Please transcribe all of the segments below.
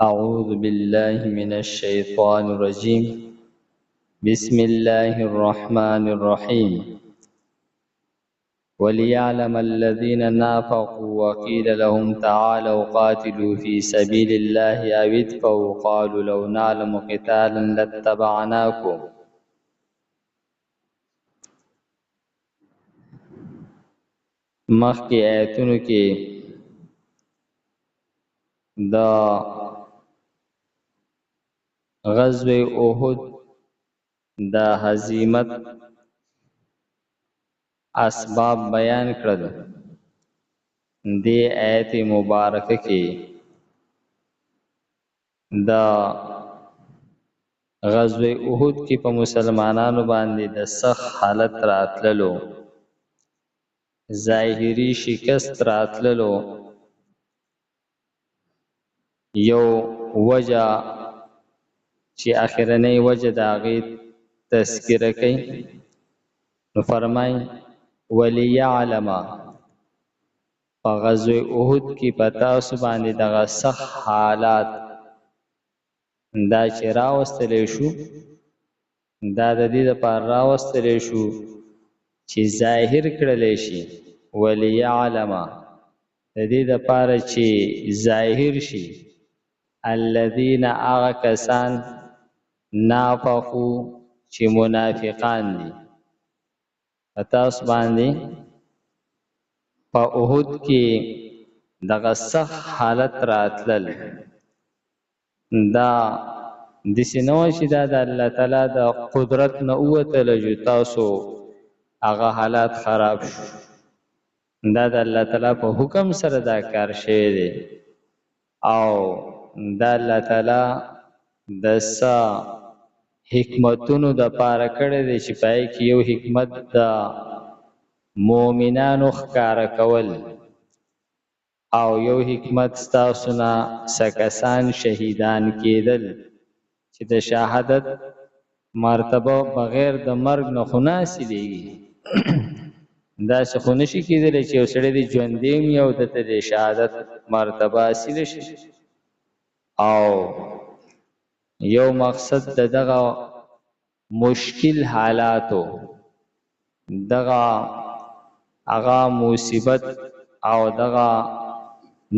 أعوذ بالله من الشيطان الرجيم بسم الله الرحمن الرحيم وليعلم الذين نافقوا وقيل لهم تعالوا قاتلوا في سبيل الله أو ادفعوا قالوا لو نعلم قتالا لاتبعناكم. مخکې آیتونو کې دا غزوه احد دا هزیمت اسباب بیان کړل. دې آیت مبارکه کې دا غزوه احد کې په مسلمانانو باندې د سخت حالت راتللو، ظاهری شکست راتللو یو وجه چې اخرنۍ وجه د هغې تذکره کوي. نو فرمای وليعلم په غزوه احد کې په تاسو باندې دغه سخت حالات دا چې راوستلی شو، دا د دې دپاره راوستلی شو چې ظاهر کړلی شي. وليعلم د دې دپاره چې ظاهر شي الذین هغه کسان نافقو چې منافقان دي. په تاسو باندې په احد کې دغه سخت حالت راتلل، دا داسې نه وه چې دا د الله تعالی د قدرت نه ووتله چې تاسو هغه حالات خراب شو. دا د الله تعالی په حکم سره دا کار شوی دی او دا الله تعالی د څه حکمتونو د پاره کړی دی چې پای کې یو حکمت د مؤمنانو ښکاره کول او یو حکمت ستاسو نه څه کسان شهیدان کېدل چې د شهادت مرتبه بغیر د مرګ نه خو نه حاصلېږي. داسې خو نشي کېدلی چې یو سړی د ژوندی وي او دته د شهادت مرتبه حاصله شي. او یو مقصد د دغه مشکل حالاتو، دغه هغه مصیبت او دغه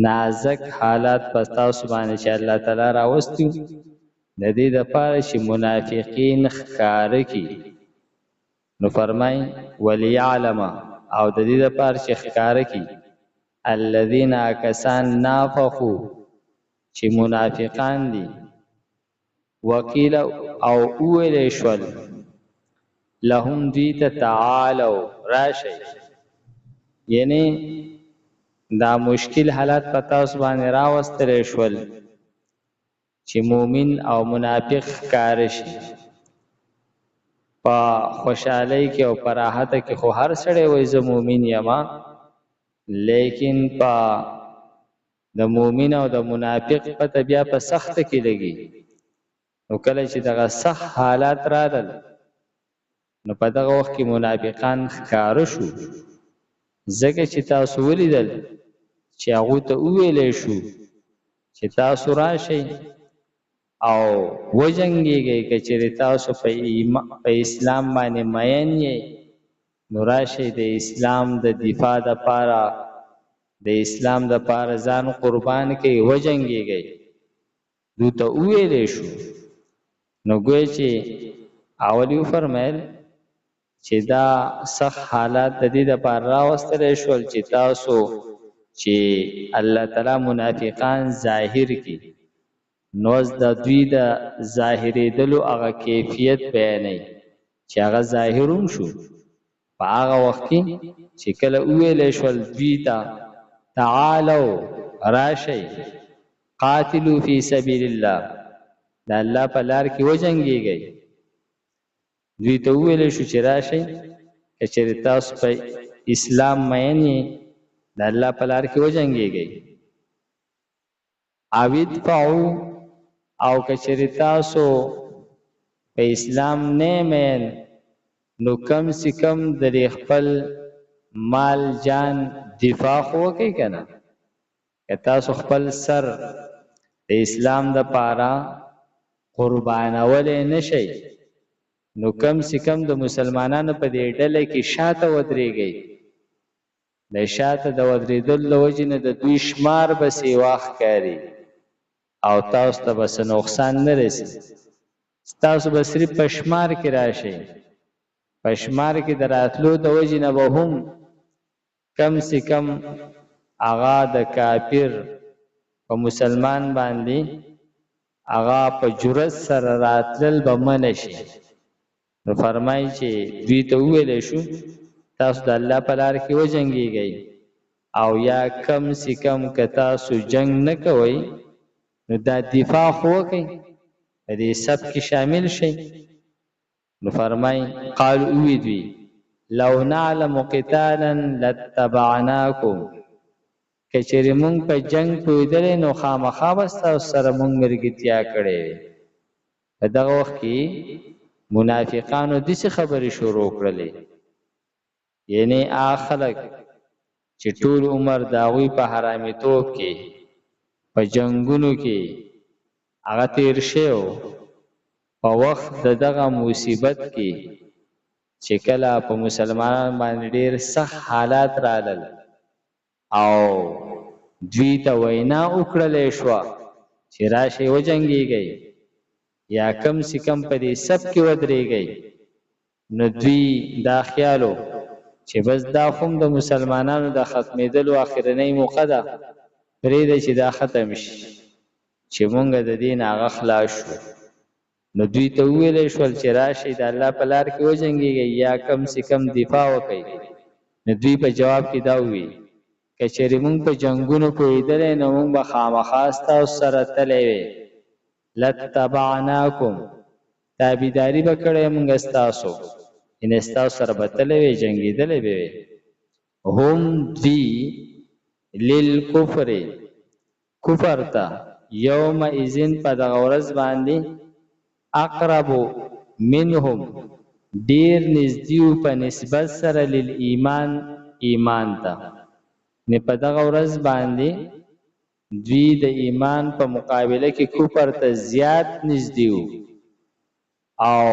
نازک حالات په تاسو باندې چې الله تعالی راوستي د دې دپاره چې منافقین ښکاره کړي. نو فرمای وليعلم او د دې دپاره چې ښکاره کړي الذین کسان نافقو چې منافقان دي. وقیل او اویل شول لهم دیت تعالو راشي، یعنی دا مشکل حالات په تاسو باندې راوستلی شول چې مومن او منافق ښکاره شي. په خوشحالۍ کې او په راحته کې خو هر سړی وایي زه مومن یما، لیکن په د مومن او د منافق پته بیا په سخته کې لګي. نو کله چې دغه سخت حالات راتل نو په دغه وخت کې منافقان ښکاره شو، ځکه چې تاسو ولیدل چې هغو ته وویلی شو چې تاسو راشئ او وجنګېږئ، که چېرې تاسو په اسلام باندې مین یې نو راشئ د اسلام د دفاع دپاره، د اسلام دپاره ځان قربان کړئ، وجنګېږئ. دو ته وویلی شو. نو ګویا چې اول یې وفرمیل چې دا سخت حالات د دې دپاره راوستلی شول چې تاسو چې الله تعالی منافقان ظاهر کړي، نو اوس د دوی د ظاهرېدلو هغه کیفیت بیانوي چې هغه ظاهر هم شو. په هغه وخت کې چې کله وویلی شول دوی ته تعالو راشئ قاتلو فی سبیل الله، د الله په لار کې وجنګېږئ. دوی ته وویلی شو چې راشئ که چېرې تاسو په اسلام مین یې د الله په لار کې وجنګېږئ. او ادفعو او که چېرې تاسو په اسلام نه مین نو کم سے کم د خپل مال جان دفاع خو وکړئ که نه. که تاسو خپل سر د اسلام د پاره قربانول نشي نو کم سے کم د مسلمانانو په دې ډله کې شاته ودرېږي د شاته د ودرېدل له وجې نه د دوی شمار به سیواخ کاري او تاسو ته بس نقصان نه رسي تاسو به صرف په شمار کې راشي په شمار کې د راتلو د وجې نه به هم کم سے کم هغه د کافر په مسلمان باندې هغه په جرأت سره راتلل به منع شي نو فرمایي چې دوی ته وویلی شو تاسو د الله په لار کې وجنګېږئ او یا کم سے کم که تاسو جنگ نه کوئ نو دا دفاع خو وکئ په دې سب کې شامل شئ نو فرمایي قالو اوی دوی لو نعلم قتالا لاتبعناکم کچری مونږ په جنگ پوهېدلی نو خامخا به ستاسو سره مونږ ملګرتیا کړې په دغه وخت کې منافقانو داسې خبرې شروع کړلې یعنی هغه خلک چې ټول عمر د هغوی په حرامیتوب کې په جنګونو کې هغه تیر شوی په وخت د دغه مصیبت کې چې کله په مسلمانانو باندې ډېر سخت حالات رالل او دوی ته وینا وکړلی شوه چې راشئ وجنګېږئ یا کم سے کم په دې سب کې ودرېږئ نو دوی دا خیالو چې بس دا خو د مسلمانانو د ختمېدلو اخرنۍ موقع ده پرېږده چې دا ختم شي چې مونږ د دې نه هغه خلاص شو نو دوی ته وویلی شول چې راشئ د الله په لار کې وجنګېږئ یا کم سے کم دفاع وکئ نو دوی په جواب کې دا وویل که چېرې مونږ په جنګونو پوهېدلی نو مونږ به خامخا ستاسو سره تلی وی لاتبعناکم تابعداري به کړی مونږ ستاسو یعنې ستاسو سره به تلی وی جنګېدلی به وی هم دوی للکفر کفر ته یوم اذن په دغه ورځ باندې اقربو منهم ډیر نږدې په نسبت سره للایمان ایمان ته نه په دغه ورځ باندې دوی د ایمان په مقابله کې کفر ته زیات نږدې او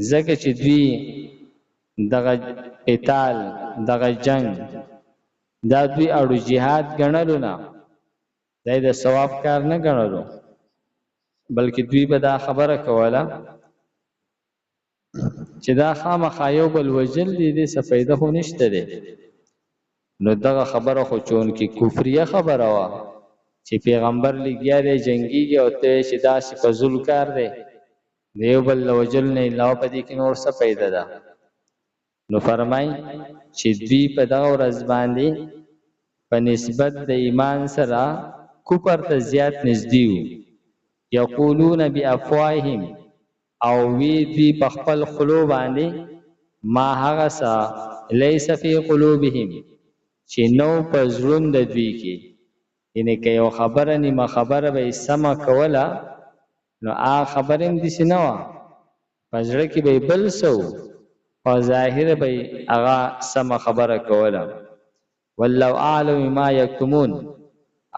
ځکه چې دوی دغه قتال دغه جنگ دا دوی اړو جهاد ګڼلو نه دا د ثواب کار نه ګڼلو بلکې دوی به دا خبره کوله چې دا خامخا یو بل وجل دي دې څه فایده خو نشته دی نو دغه خبره خو چونکې کفریه خبره وه چې پیغمبر لګیا دی جنګیږي او ته چې داسې فضول کار دی د یو بل له وجل نه علاوه په دې کې نور څه فایده ده نو فرمای چې دوی په دغه ورځ باندې په نسبت د ایمان سره کفر ته زیات نږدې وو یقولون بافواههم او وی دوی په خپل خلو باندې ما هغه څه لیس فی قلوبهم چې نو په زړون د دوی کې یعنې که یو خبره نیمه خبره به یې سمه کوله نو هغه خبره هم داسې نه وه په زړه کې به یې بل څه و په ظاهره به یې هغه سمه خبره کوله والله اعلم ما یکتمون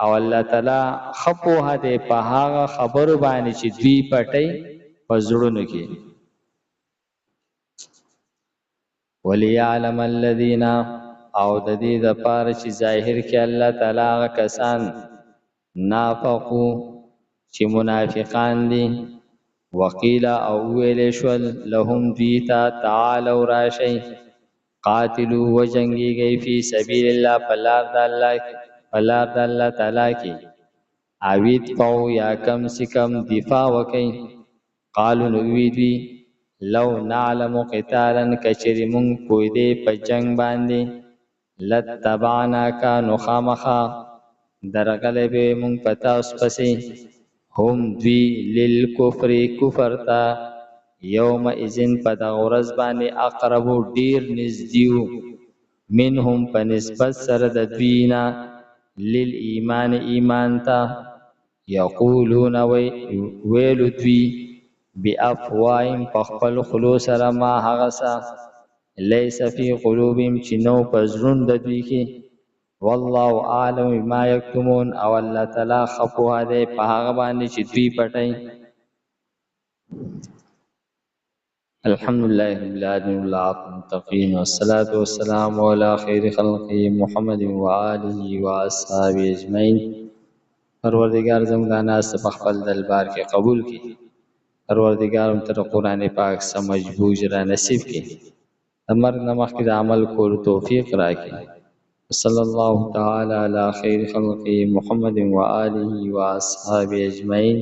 او الله تعالی ښه پوهه دی په هغه خبرو باندې چې دوی پټئ په زړونو کې وليعلم الذين او د دې دپاره چې ظاهر کې الله تعالی هغه کسان نافقو چې منافقان دي وقیل او ویلې شول لهم دوی ته تعالوا راشئ قاتلوا وجنګېږئ فی سبیل الله په لار د الله تعالی کې او ادفعوا یا کم سے کم دفاع وکئ قالو نو وی دوی لو نعلم قتالا کچری مونږ پوهېدی په جنګ باندې لاتبعناک نو خامخا درغلی به مونږ په تاسو پسې هم دوی للکفر کفر ته یوم اذن په دغه ورځ باندې اقربو ډیر نږدې منهم په نسبت سره د دوی نه للایمان ایمان ته یقولون ویلو دوی بافواههم په خپل خلو سره ما هغه څه لیس فی قلوبهم چې نو په زړون د دوی کې والله اعلم بما یکتمون، او الله تعالی خپوها دی په هغه باندې چې دوی پټي. الحمد لله رب العالمين والعاقبة للمتقين والصلاة والسلام على خير خلقه محمد وآله وأصحابه أجمعين. پروردگار زموږ د ناس په خپل دربار کې قبول کړي. پروردگار هم تر قرآن پاک سم مجبوج را نصیب کړي. د مرګ نه مخکې د عمل کولو توفیق راکړي. صلی الله تعالی علی خیر خلقه محمد وآله وأصحابه أجمعين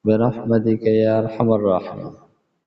برحمتك يا أرحم الراحمين.